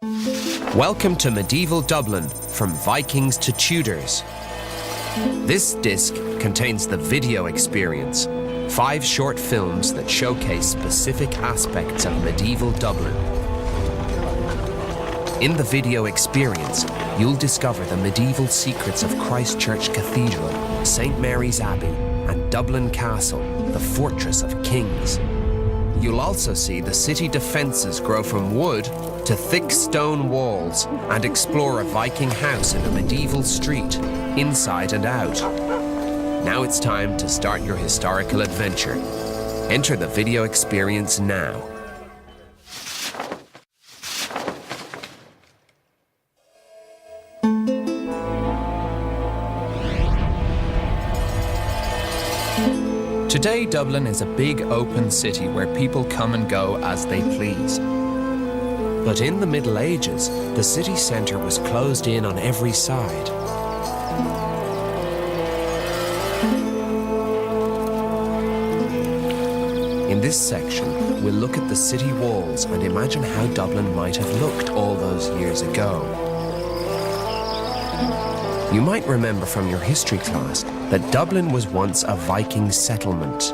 Welcome to medieval Dublin, from Vikings to Tudors. This disc contains the video experience, 5 short films that showcase specific aspects of medieval Dublin. In the video experience, you'll discover the medieval secrets of Christ Church Cathedral, St. Mary's Abbey, and Dublin Castle, the fortress of kings. You'll also see the city defences grow from wood to thick stone walls and explore a Viking house in a medieval street, inside and out. Now it's time to start your historical adventure. Enter the video experience now. Today, Dublin is a big open city where people come and go as they please. But in the Middle Ages, the city centre was closed in on every side. In this section, we'll look at the city walls and imagine how Dublin might have looked all those years ago. You might remember from your history class that Dublin was once a Viking settlement.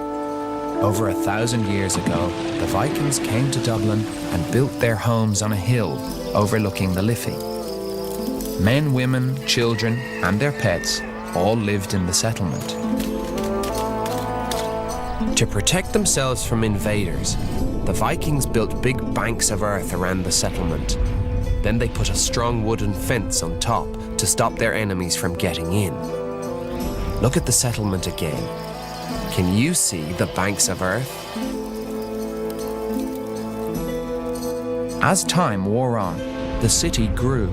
Over 1,000 years ago, the Vikings came to Dublin and built their homes on a hill overlooking the Liffey. Men, women, children, and their pets all lived in the settlement. To protect themselves from invaders, the Vikings built big banks of earth around the settlement. Then they put a strong wooden fence on top to stop their enemies from getting in. Look at the settlement again. Can you see the banks of earth? As time wore on, the city grew.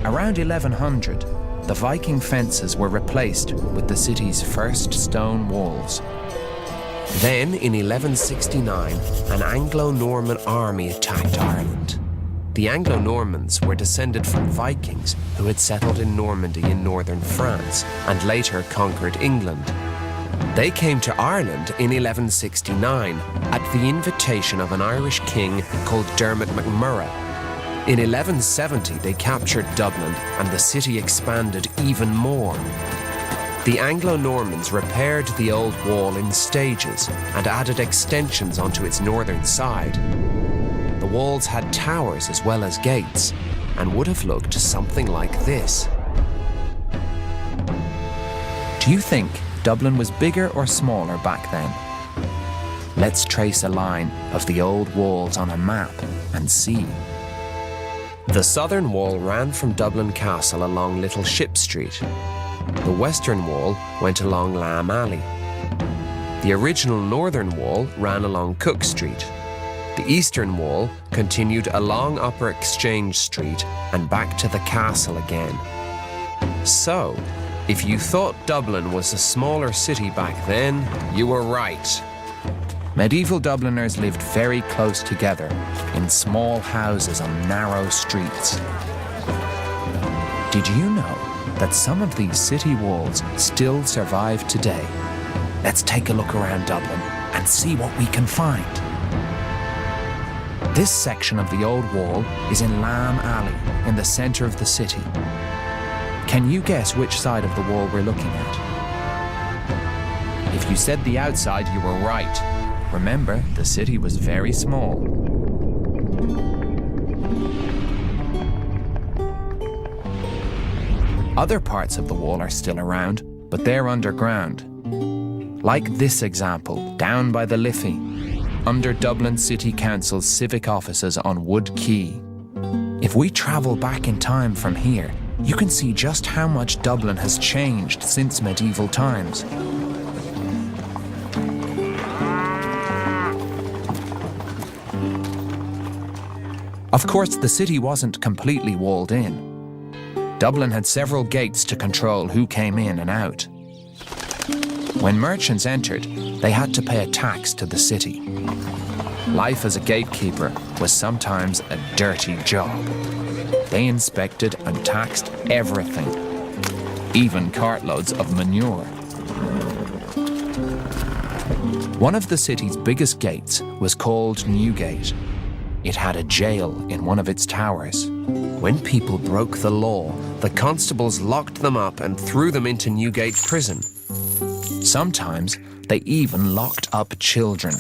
Around 1100, the Viking fences were replaced with the city's first stone walls. Then, in 1169, an Anglo-Norman army attacked Ireland. The Anglo-Normans were descended from Vikings who had settled in Normandy in northern France and later conquered England. They came to Ireland in 1169 at the invitation of an Irish king called Dermot MacMurrough. In 1170 they captured Dublin and the city expanded even more. The Anglo-Normans repaired the old wall in stages and added extensions onto its northern side. The walls had towers as well as gates and would have looked something like this. Do you think Dublin was bigger or smaller back then? Let's trace a line of the old walls on a map and see. The southern wall ran from Dublin Castle along Little Ship Street. The western wall went along Lamb Alley. The original northern wall ran along Cook Street. The eastern wall continued along Upper Exchange Street and back to the castle again. So, if you thought Dublin was a smaller city back then, you were right. Medieval Dubliners lived very close together in small houses on narrow streets. Did you know that some of these city walls still survive today? Let's take a look around Dublin and see what we can find. This section of the old wall is in Lamb Alley, in the centre of the city. Can you guess which side of the wall we're looking at? If you said the outside, you were right. Remember, the city was very small. Other parts of the wall are still around, but they're underground. Like this example, down by the Liffey, under Dublin City Council's civic offices on Wood Quay. If we travel back in time from here, you can see just how much Dublin has changed since medieval times. Of course, the city wasn't completely walled in. Dublin had several gates to control who came in and out. When merchants entered, they had to pay a tax to the city. Life as a gatekeeper was sometimes a dirty job. They inspected and taxed everything, even cartloads of manure. One of the city's biggest gates was called Newgate. it had a jail in one of its towers. When people broke the law, the constables locked them up and threw them into Newgate prison. Sometimes they even locked up children.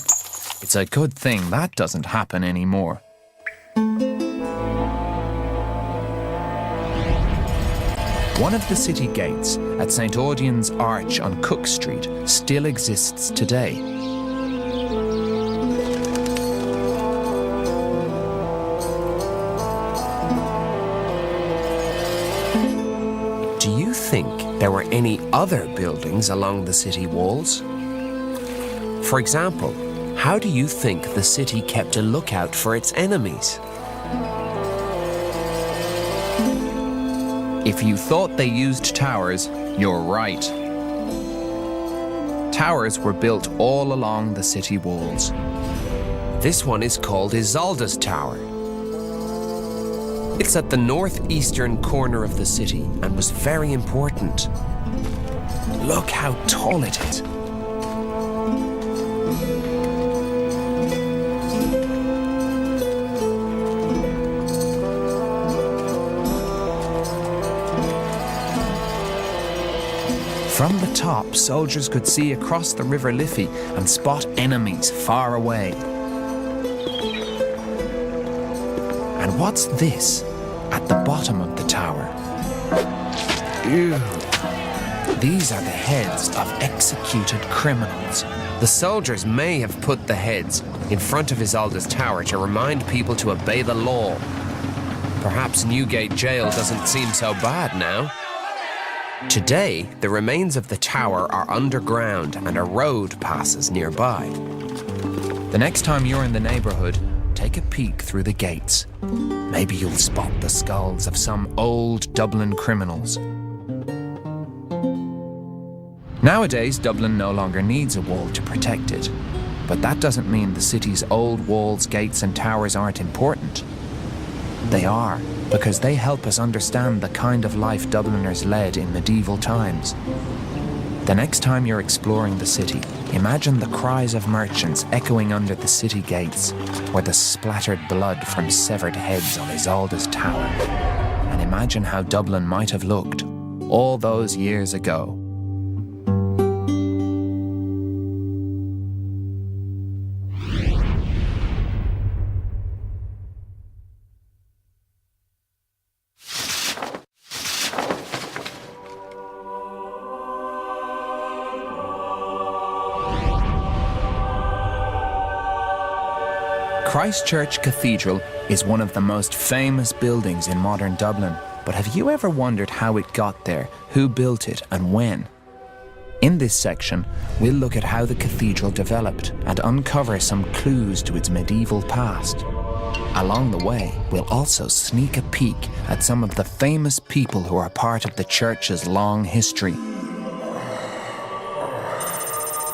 It's a good thing that doesn't happen anymore. One of the city gates at St. Audien's Arch on Cook Street still exists today. Do you think there were any other buildings along the city walls? For example, how do you think the city kept a lookout for its enemies? If you thought they used towers, you're right. Towers were built all along the city walls. This one is called Isolde's Tower. It's at the northeastern corner of the city and was very important. Look how tall it is. From the top, soldiers could see across the River Liffey and spot enemies far away. And what's this at the bottom of the tower? Ew. These are the heads of executed criminals. The soldiers may have put the heads in front of Isolde's Tower to remind people to obey the law. Perhaps Newgate Jail doesn't seem so bad now. Today, the remains of the tower are underground and a road passes nearby. The next time you're in the neighbourhood, take a peek through the gates. Maybe you'll spot the skulls of some old Dublin criminals. Nowadays, Dublin no longer needs a wall to protect it. But that doesn't mean the city's old walls, gates and towers aren't important. They are, because they help us understand the kind of life Dubliners led in medieval times. The next time you're exploring the city, imagine the cries of merchants echoing under the city gates, or the splattered blood from severed heads on Isolde's Tower. And imagine how Dublin might have looked all those years ago. Christ Church Cathedral is one of the most famous buildings in modern Dublin, but have you ever wondered how it got there, who built it and when? In this section, we'll look at how the cathedral developed and uncover some clues to its medieval past. Along the way, we'll also sneak a peek at some of the famous people who are part of the church's long history.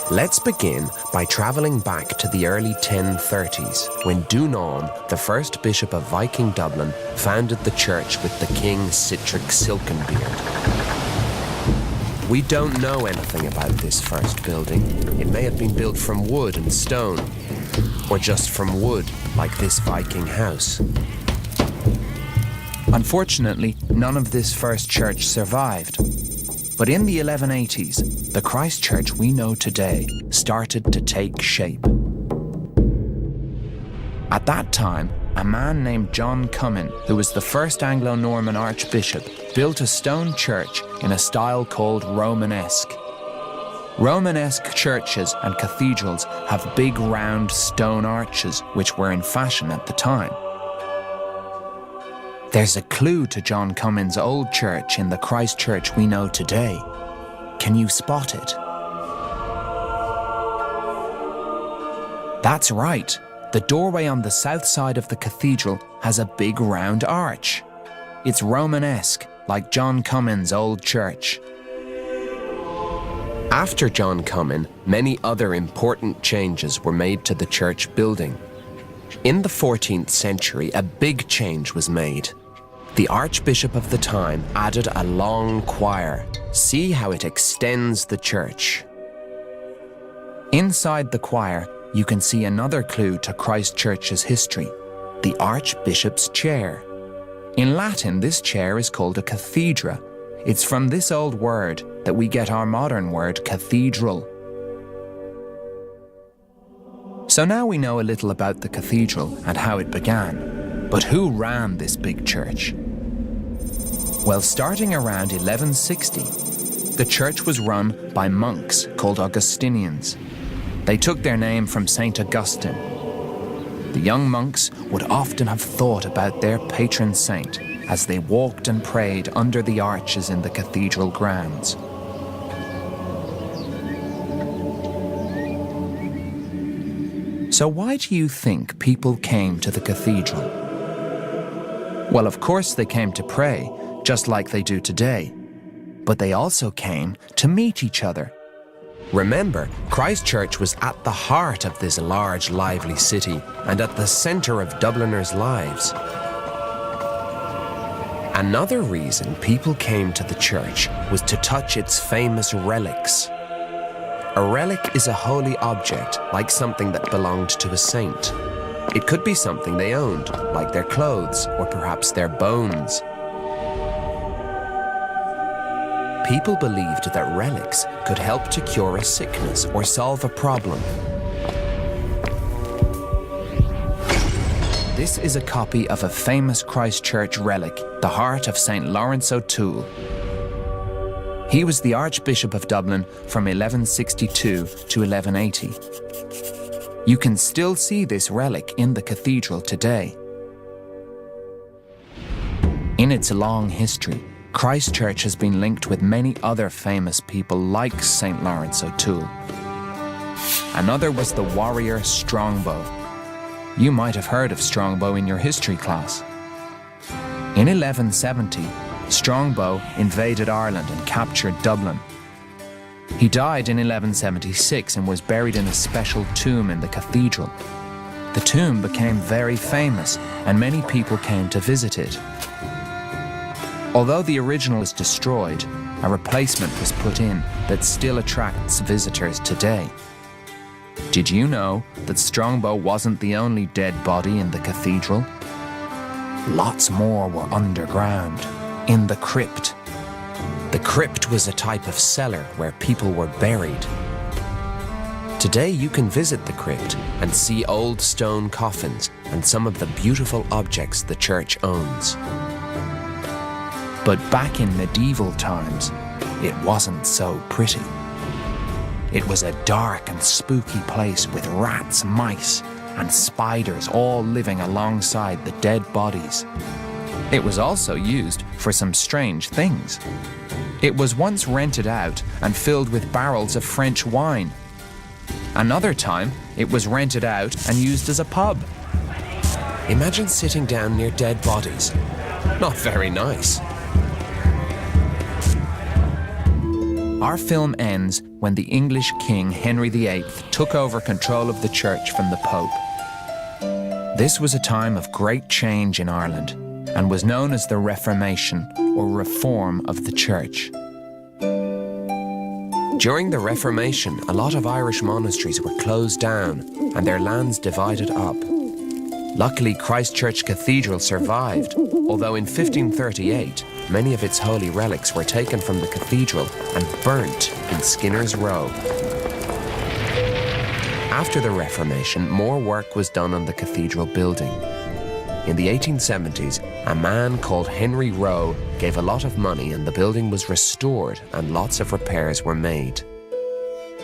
Let's begin by travelling back to the early 1030s, when Dunaun, the first bishop of Viking Dublin, founded the church with the king Sitric Silkenbeard. We don't know anything about this first building. It may have been built from wood and stone, or just from wood, like this Viking house. Unfortunately, none of this first church survived. But in the 1180s, the Christ Church we know today started to take shape. At that time, a man named John Cummin, who was the first Anglo-Norman archbishop, built a stone church in a style called Romanesque. Romanesque churches and cathedrals have big round stone arches, which were in fashion at the time. There's a clue to John Cummin's old church in the Christ Church we know today. Can you spot it? That's right. The doorway on the south side of the cathedral has a big round arch. It's Romanesque, like John Cummin's old church. After John Cummin, many other important changes were made to the church building. In the 14th century, a big change was made. The archbishop of the time added a long choir. See how it extends the church. Inside the choir, you can see another clue to Christ Church's history. the Archbishop's chair. In Latin, this chair is called a cathedra. It's from this old word that we get our modern word cathedral. So now we know a little about the cathedral and how it began. But who ran this big church? Well, starting around 1160, the church was run by monks called Augustinians. They took their name from Saint Augustine. The young monks would often have thought about their patron saint as they walked and prayed under the arches in the cathedral grounds. So why do you think people came to the cathedral? Well, of course they came to pray, just like they do today. But they also came to meet each other. Remember, Christchurch was at the heart of this large, lively city and at the centre of Dubliners' lives. Another reason people came to the church was to touch its famous relics. A relic is a holy object, like something that belonged to a saint. It could be something they owned, like their clothes or perhaps their bones. People believed that relics could help to cure a sickness or solve a problem. This is a copy of a famous Christchurch relic, the heart of St. Lawrence O'Toole. He was the Archbishop of Dublin from 1162 to 1180. You can still see this relic in the cathedral today. In its long history, Christchurch has been linked with many other famous people like St. Lawrence O'Toole. Another was the warrior Strongbow. You might have heard of Strongbow in your history class. In 1170, Strongbow invaded Ireland and captured Dublin. He died in 1176 and was buried in a special tomb in the cathedral. The tomb became very famous and many people came to visit it. Although the original was destroyed, a replacement was put in that still attracts visitors today. Did you know that Strongbow wasn't the only dead body in the cathedral? Lots more were underground, in the crypt. The crypt was a type of cellar where people were buried. Today you can visit the crypt and see old stone coffins and some of the beautiful objects the church owns. But back in medieval times, it wasn't so pretty. It was a dark and spooky place with rats, mice, and spiders all living alongside the dead bodies. It was also used for some strange things. It was once rented out and filled with barrels of French wine. Another time, it was rented out and used as a pub. Imagine sitting down near dead bodies. Not very nice. Our film ends when the English King Henry VIII took over control of the church from the Pope. This was a time of great change in Ireland and was known as the Reformation or Reform of the Church. During the Reformation, a lot of Irish monasteries were closed down and their lands divided up. Luckily, Christchurch Cathedral survived, although in 1538, many of its holy relics were taken from the cathedral and burnt in Skinner's Row. After the Reformation, more work was done on the cathedral building. In the 1870s, a man called Henry Rowe gave a lot of money and the building was restored and lots of repairs were made.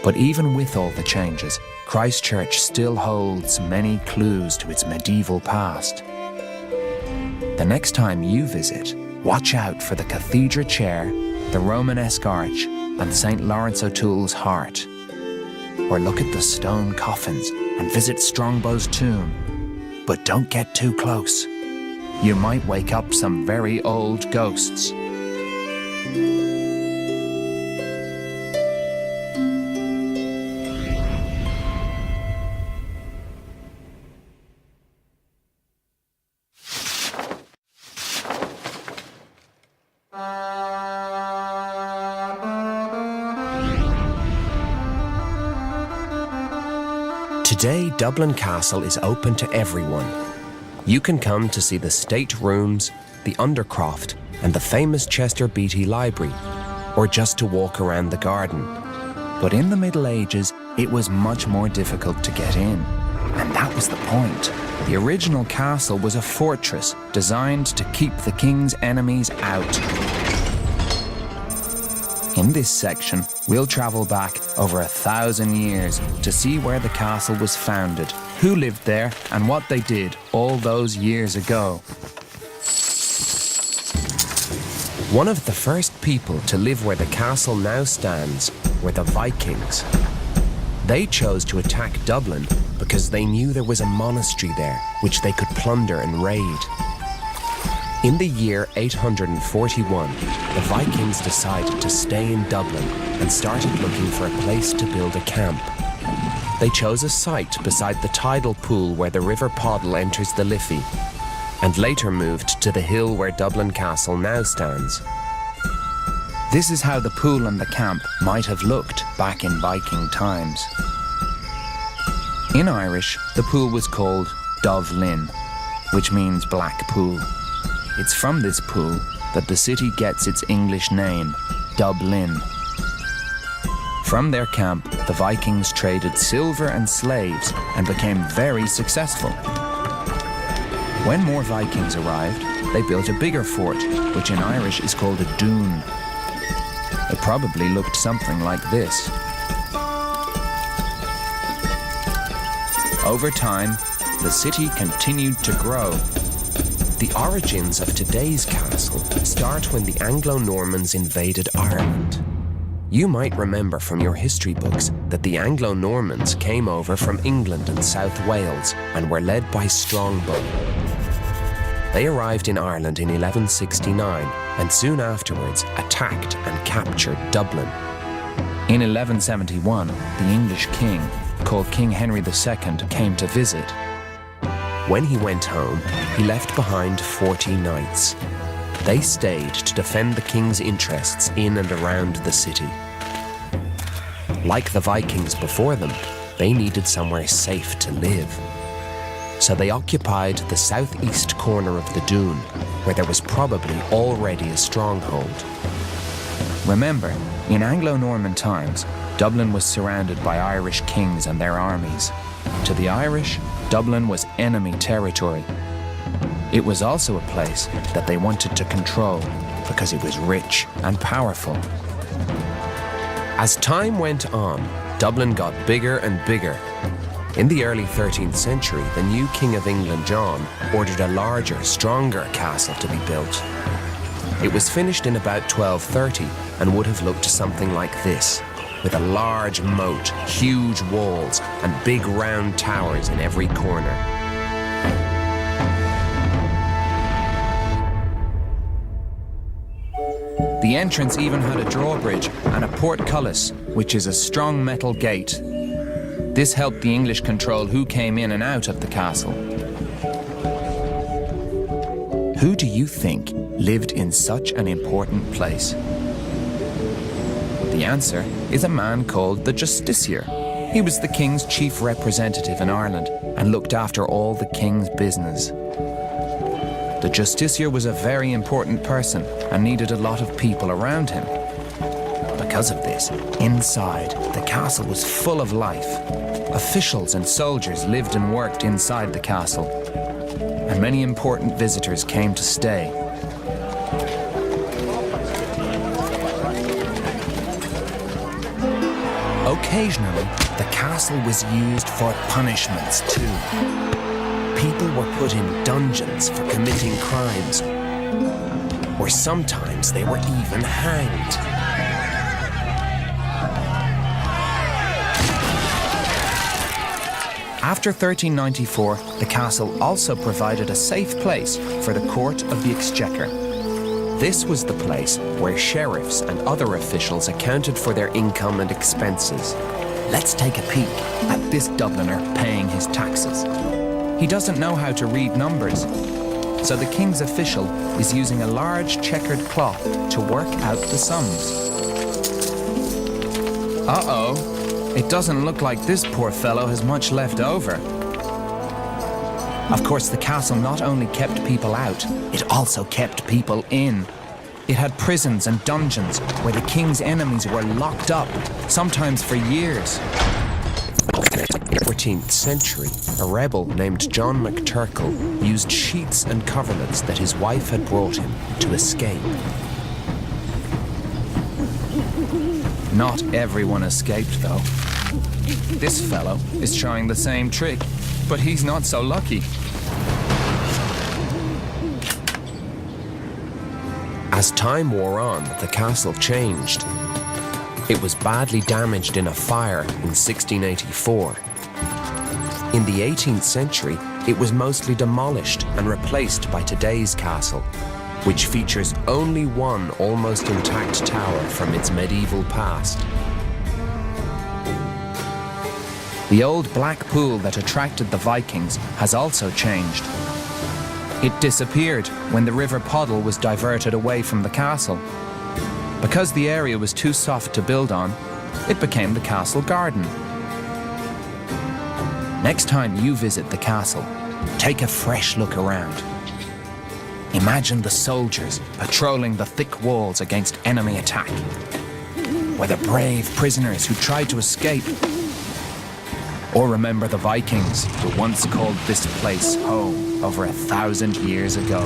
But even with all the changes, Christchurch still holds many clues to its medieval past. The next time you visit, watch out for the cathedral chair, the Romanesque arch, and St. Lawrence O'Toole's heart. Or look at the stone coffins and visit Strongbow's tomb. But don't get too close. You might wake up some very old ghosts. Today, Dublin Castle is open to everyone. You can come to see the state rooms, the undercroft, and the famous Chester Beatty Library, or just to walk around the garden. But in the Middle Ages, it was much more difficult to get in. And that was the point. The original castle was a fortress designed to keep the king's enemies out. In this section, we'll travel back over 1,000 years to see where the castle was founded, who lived there, and what they did all those years ago. One of the first people to live where the castle now stands were the Vikings. They chose to attack Dublin because they knew there was a monastery there which they could plunder and raid. In the year 841, the Vikings decided to stay in Dublin and started looking for a place to build a camp. They chose a site beside the tidal pool where the River Poddle enters the Liffey, and later moved to the hill where Dublin Castle now stands. This is how the pool and the camp might have looked back in Viking times. In Irish, the pool was called Dubh Linn, which means black pool. It's from this pool that the city gets its English name, Dublin. From their camp, the Vikings traded silver and slaves and became very successful. When more Vikings arrived, they built a bigger fort, which in Irish is called a dún. It probably looked something like this. Over time, the city continued to grow. The origins of today's castle start when the Anglo-Normans invaded Ireland. You might remember from your history books that the Anglo-Normans came over from England and South Wales and were led by Strongbow. They arrived in Ireland in 1169 and soon afterwards attacked and captured Dublin. In 1171, the English king, called King Henry II, came to visit. When he went home, he left behind 40 knights. They stayed to defend the king's interests in and around the city. Like the Vikings before them, they needed somewhere safe to live. So they occupied the southeast corner of the dún, where there was probably already a stronghold. Remember, in Anglo-Norman times, Dublin was surrounded by Irish kings and their armies. To the Irish, Dublin was enemy territory. It was also a place that they wanted to control because it was rich and powerful. As time went on, Dublin got bigger and bigger. In the early 13th century, the new King of England, John, ordered a larger, stronger castle to be built. It was finished in about 1230 and would have looked something like this, with a large moat, huge walls, and big round towers in every corner. The entrance even had a drawbridge and a portcullis, which is a strong metal gate. This helped the English control who came in and out of the castle. Who do you think lived in such an important place? The answer is a man called the Justiciar. He was the king's chief representative in Ireland and looked after all the king's business. The Justiciar was a very important person and needed a lot of people around him. Because of this, inside, the castle was full of life. Officials and soldiers lived and worked inside the castle, and many important visitors came to stay. Occasionally, the castle was used for punishments too. People were put in dungeons for committing crimes, or sometimes they were even hanged. After 1394, the castle also provided a safe place for the Court of the Exchequer. This was the place where sheriffs and other officials accounted for their income and expenses. Let's take a peek at this Dubliner paying his taxes. He doesn't know how to read numbers, so the king's official is using a large checkered cloth to work out the sums. Uh-oh. It doesn't look like this poor fellow has much left over. Of course, the castle not only kept people out, it also kept people in. It had prisons and dungeons where the king's enemies were locked up, sometimes for years. In the 14th century, a rebel named John McTurkle used sheets and coverlets that his wife had brought him to escape. Not everyone escaped, though. This fellow is trying the same trick, but he's not so lucky. As time wore on, the castle changed. It was badly damaged in a fire in 1684. In the 18th century, it was mostly demolished and replaced by today's castle, which features only one almost intact tower from its medieval past. The old black pool that attracted the Vikings has also changed. It disappeared when the River Poddle was diverted away from the castle. Because the area was too soft to build on, it became the castle garden. Next time you visit the castle, take a fresh look around. Imagine the soldiers patrolling the thick walls against enemy attack, or the brave prisoners who tried to escape. Or remember the Vikings who once called this place home over 1,000 years ago.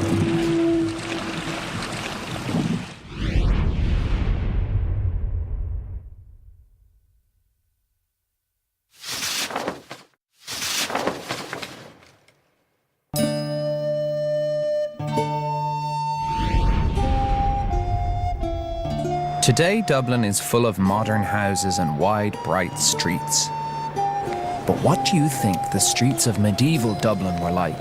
Today, Dublin is full of modern houses and wide, bright streets. But what do you think the streets of medieval Dublin were like?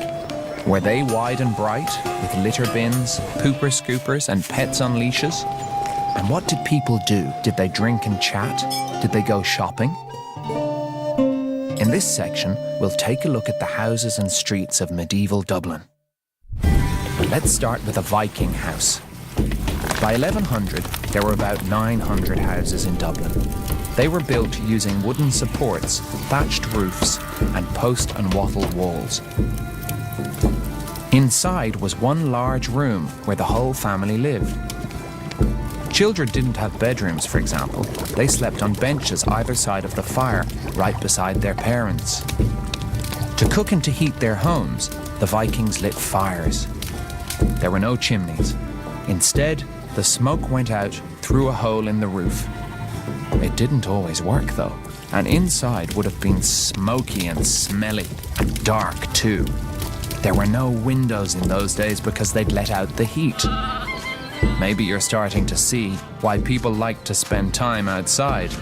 Were they wide and bright, with litter bins, pooper scoopers, and pets on leashes? And what did people do? Did they drink and chat? Did they go shopping? In this section, we'll take a look at the houses and streets of medieval Dublin. Let's start with a Viking house. By 1100, there were about 900 houses in Dublin. They were built using wooden supports, thatched roofs, and post and wattle walls. Inside was one large room where the whole family lived. Children didn't have bedrooms, for example. They slept on benches either side of the fire, right beside their parents. To cook and to heat their homes, the Vikings lit fires. There were no chimneys. Instead, the smoke went out through a hole in the roof. It didn't always work, though, and inside would have been smoky and smelly, and dark too. There were no windows in those days because they'd let out the heat. Maybe you're starting to see why people liked to spend time outside.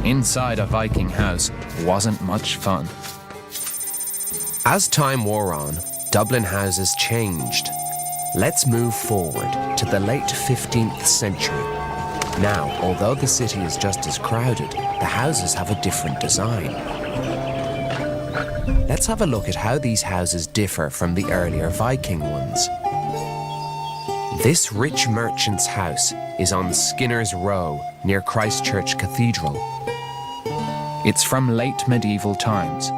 Inside a Viking house wasn't much fun. As time wore on, Dublin houses changed. Let's move forward to the late 15th century. Now, although the city is just as crowded, the houses have a different design. Let's have a look at how these houses differ from the earlier Viking ones. This rich merchant's house is on Skinner's Row, near Christchurch Cathedral. It's from late medieval times.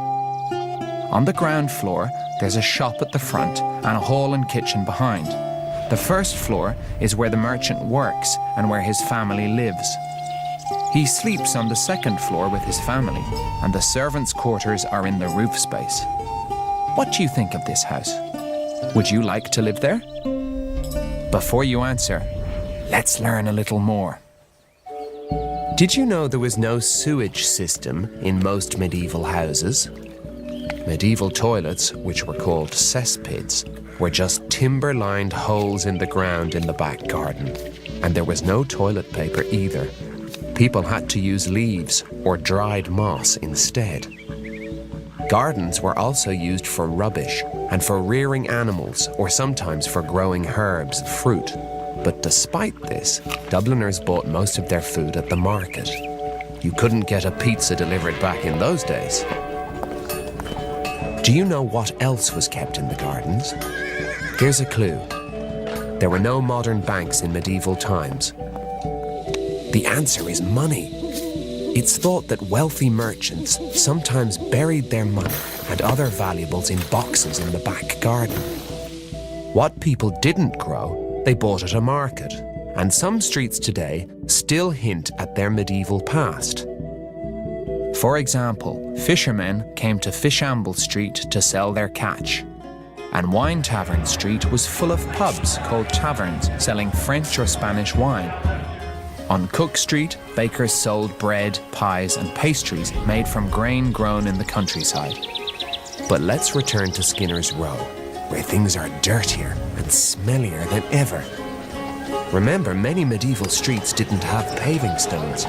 On the ground floor, there's a shop at the front and a hall and kitchen behind. The first floor is where the merchant works and where his family lives. He sleeps on the second floor with his family, and the servants' quarters are in the roof space. What do you think of this house? Would you like to live there? Before you answer, let's learn a little more. Did you know there was no sewage system in most medieval houses? Medieval toilets, which were called cesspits, were just timber-lined holes in the ground in the back garden. And there was no toilet paper either. People had to use leaves or dried moss instead. Gardens were also used for rubbish and for rearing animals, or sometimes for growing herbs, fruit. But despite this, Dubliners bought most of their food at the market. You couldn't get a pizza delivered back in those days. Do you know what else was kept in the gardens? Here's a clue. There were no modern banks in medieval times. The answer is money. It's thought that wealthy merchants sometimes buried their money and other valuables in boxes in the back garden. What people didn't grow, they bought at a market, and some streets today still hint at their medieval past. For example, fishermen came to Fishamble Street to sell their catch, and Wine Tavern Street was full of pubs called taverns selling French or Spanish wine. On Cook Street, bakers sold bread, pies and pastries made from grain grown in the countryside. But let's return to Skinner's Row, where things are dirtier and smellier than ever. Remember, many medieval streets didn't have paving stones.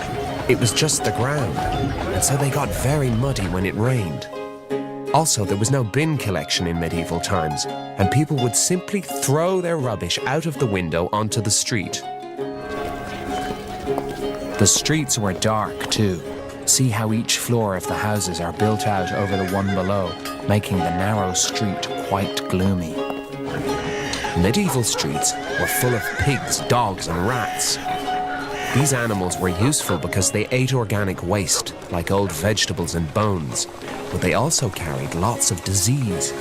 It was just the ground, and so they got very muddy when it rained. Also, there was no bin collection in medieval times, and people would simply throw their rubbish out of the window onto the street. The streets were dark too. See how each floor of the houses are built out over the one below, making the narrow street quite gloomy. Medieval streets were full of pigs, dogs and rats. These animals were useful because they ate organic waste, like old vegetables and bones, but they also carried lots of disease.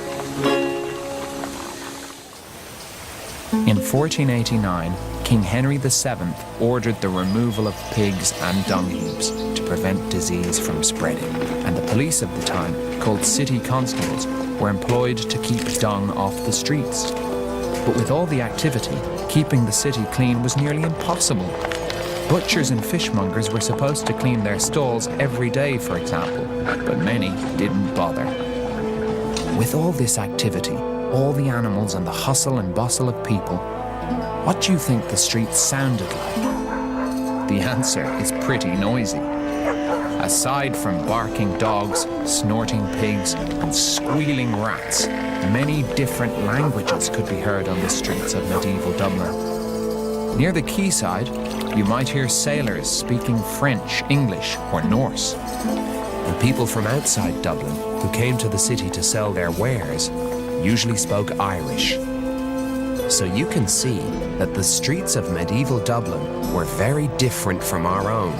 In 1489, King Henry VII ordered the removal of pigs and dung heaps to prevent disease from spreading, and the police of the time, called city constables, were employed to keep dung off the streets. But with all the activity, keeping the city clean was nearly impossible. Butchers and fishmongers were supposed to clean their stalls every day, for example, but many didn't bother. With all this activity, all the animals and the hustle and bustle of people, what do you think the streets sounded like? The answer is pretty noisy. Aside from barking dogs, snorting pigs, and squealing rats, many different languages could be heard on the streets of medieval Dublin. Near the quayside, you might hear sailors speaking French, English, or Norse. And people from outside Dublin who came to the city to sell their wares usually spoke Irish. So you can see that the streets of medieval Dublin were very different from our own.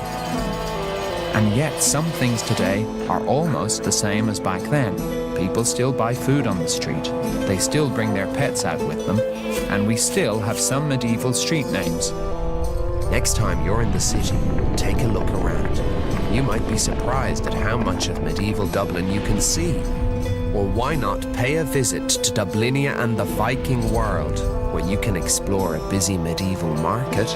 And yet some things today are almost the same as back then. People still buy food on the street, they still bring their pets out with them, and we still have some medieval street names. Next time you're in the city, take a look around. You might be surprised at how much of medieval Dublin you can see. Or why not pay a visit to Dublinia and the Viking world, where you can explore a busy medieval market,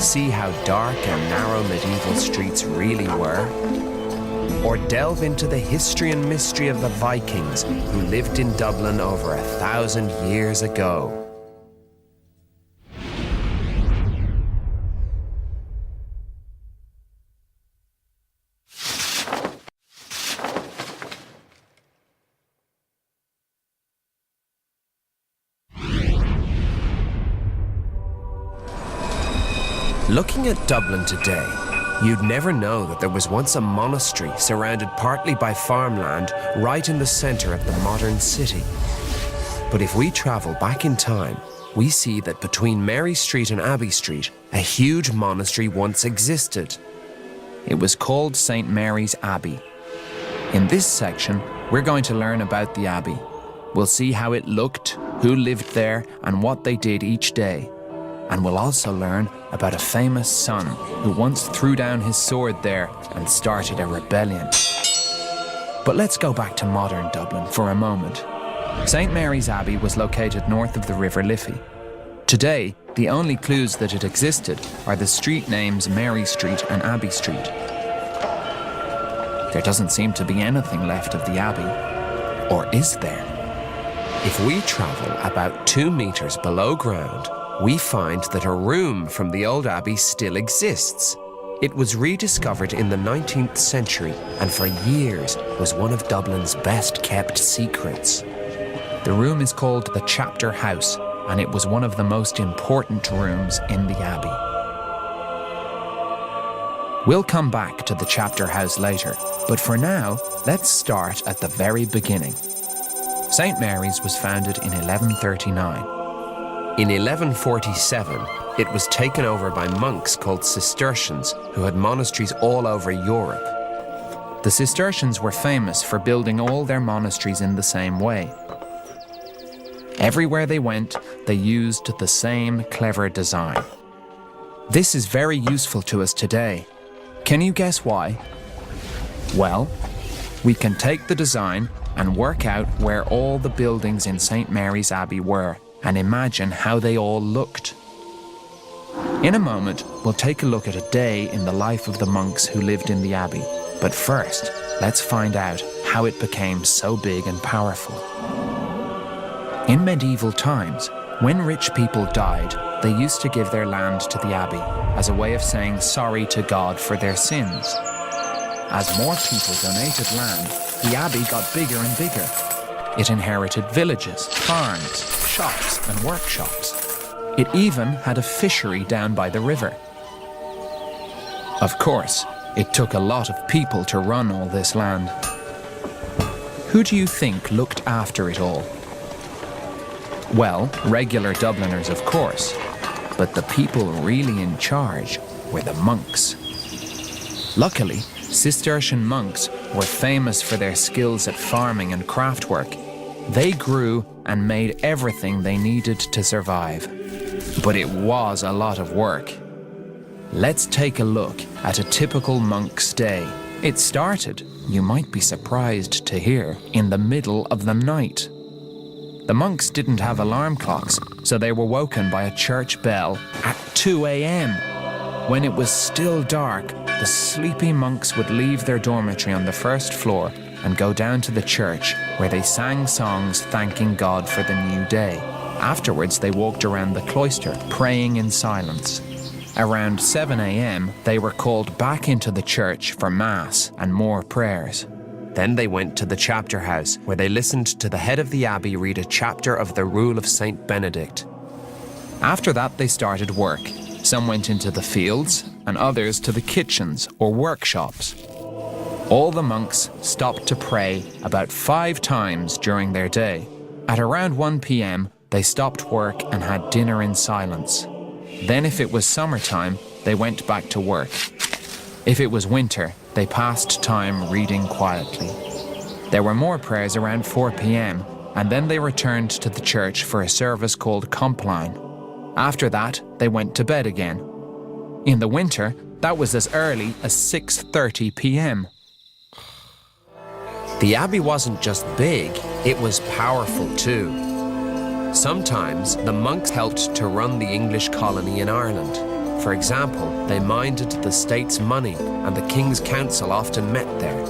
see how dark and narrow medieval streets really were, or delve into the history and mystery of the Vikings who lived in Dublin over 1,000 years ago. Looking at Dublin today, you'd never know that there was once a monastery surrounded partly by farmland right in the centre of the modern city. But if we travel back in time, we see that between Mary Street and Abbey Street, a huge monastery once existed. It was called St. Mary's Abbey. In this section, we're going to learn about the Abbey. We'll see how it looked, who lived there, and what they did each day. And we'll also learn about a famous son who once threw down his sword there and started a rebellion. But let's go back to modern Dublin for a moment. St. Mary's Abbey was located north of the River Liffey. Today, the only clues that it existed are the street names Mary Street and Abbey Street. There doesn't seem to be anything left of the Abbey. Or is there? If we travel about 2 meters below ground, we find that a room from the old abbey still exists. It was rediscovered in the 19th century and for years was one of Dublin's best kept secrets. The room is called the Chapter House, and it was one of the most important rooms in the abbey. We'll come back to the Chapter House later, but for now, let's start at the very beginning. St. Mary's was founded in 1139. In 1147, it was taken over by monks called Cistercians who had monasteries all over Europe. The Cistercians were famous for building all their monasteries in the same way. Everywhere they went, they used the same clever design. This is very useful to us today. Can you guess why? Well, we can take the design and work out where all the buildings in St. Mary's Abbey were and imagine how they all looked. In a moment, we'll take a look at a day in the life of the monks who lived in the abbey. But first, let's find out how it became so big and powerful. In medieval times, when rich people died, they used to give their land to the abbey as a way of saying sorry to God for their sins. As more people donated land, the abbey got bigger and bigger. It inherited villages, farms, shops, and workshops. It even had a fishery down by the river. Of course, it took a lot of people to run all this land. Who do you think looked after it all? Well, regular Dubliners, of course, but the people really in charge were the monks. Luckily, Cistercian monks were famous for their skills at farming and craftwork. They grew and made everything they needed to survive. But it was a lot of work. Let's take a look at a typical monk's day. It started, you might be surprised to hear, in the middle of the night. The monks didn't have alarm clocks, so they were woken by a church bell at 2 a.m. When it was still dark, the sleepy monks would leave their dormitory on the first floor and go down to the church, where they sang songs thanking God for the new day. Afterwards, they walked around the cloister, praying in silence. Around 7 a.m., they were called back into the church for Mass and more prayers. Then they went to the chapter house, where they listened to the head of the abbey read a chapter of the Rule of St. Benedict. After that, they started work. Some went into the fields, and others to the kitchens or workshops. All the monks stopped to pray about 5 times during their day. At around 1 p.m., they stopped work and had dinner in silence. Then, if it was summertime, they went back to work. If it was winter, they passed time reading quietly. There were more prayers around 4 p.m., and then they returned to the church for a service called Compline. After that, they went to bed again. In the winter, that was as early as 6:30 p.m. The abbey wasn't just big, it was powerful too. Sometimes the monks helped to run the English colony in Ireland. For example, they minded the state's money, and the King's Council often met there.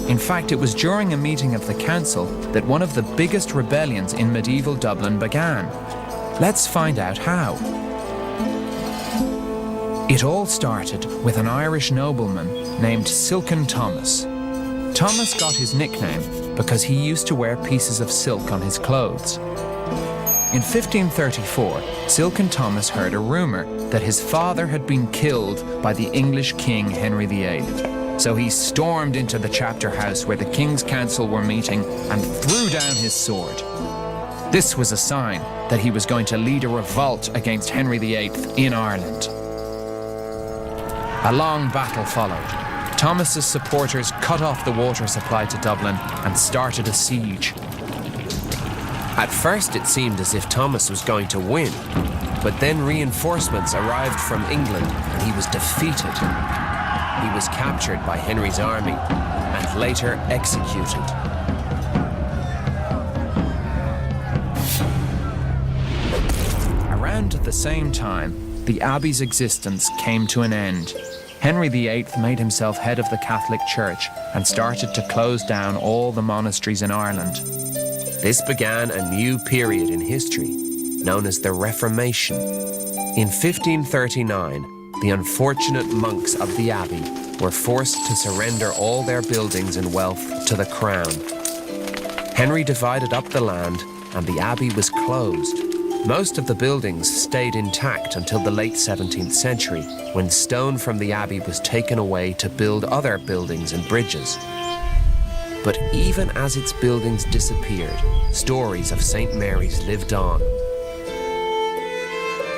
In fact, it was during a meeting of the council that one of the biggest rebellions in medieval Dublin began. Let's find out how. It all started with an Irish nobleman named Silken Thomas. Thomas got his nickname because he used to wear pieces of silk on his clothes. In 1534, Silken Thomas heard a rumour that his father had been killed by the English King Henry VIII. So he stormed into the chapter house where the King's Council were meeting and threw down his sword. This was a sign that he was going to lead a revolt against Henry VIII in Ireland. A long battle followed. Thomas's supporters cut off the water supply to Dublin and started a siege. At first it seemed as if Thomas was going to win, but then reinforcements arrived from England and he was defeated. He was captured by Henry's army and later executed. Around the same time, the abbey's existence came to an end. Henry VIII made himself head of the Catholic Church and started to close down all the monasteries in Ireland. This began a new period in history, known as the Reformation. In 1539, the unfortunate monks of the abbey were forced to surrender all their buildings and wealth to the crown. Henry divided up the land and the abbey was closed. Most of the buildings stayed intact until the late 17th century, when stone from the abbey was taken away to build other buildings and bridges. But even as its buildings disappeared, stories of St. Mary's lived on.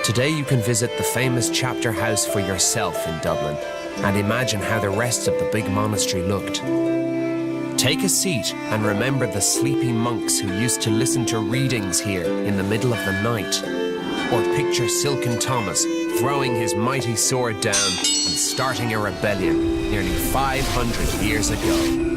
Today you can visit the famous chapter house for yourself in Dublin. and imagine how the rest of the big monastery looked. Take a seat and remember the sleepy monks who used to listen to readings here in the middle of the night. Or picture Silken Thomas throwing his mighty sword down and starting a rebellion nearly 500 years ago.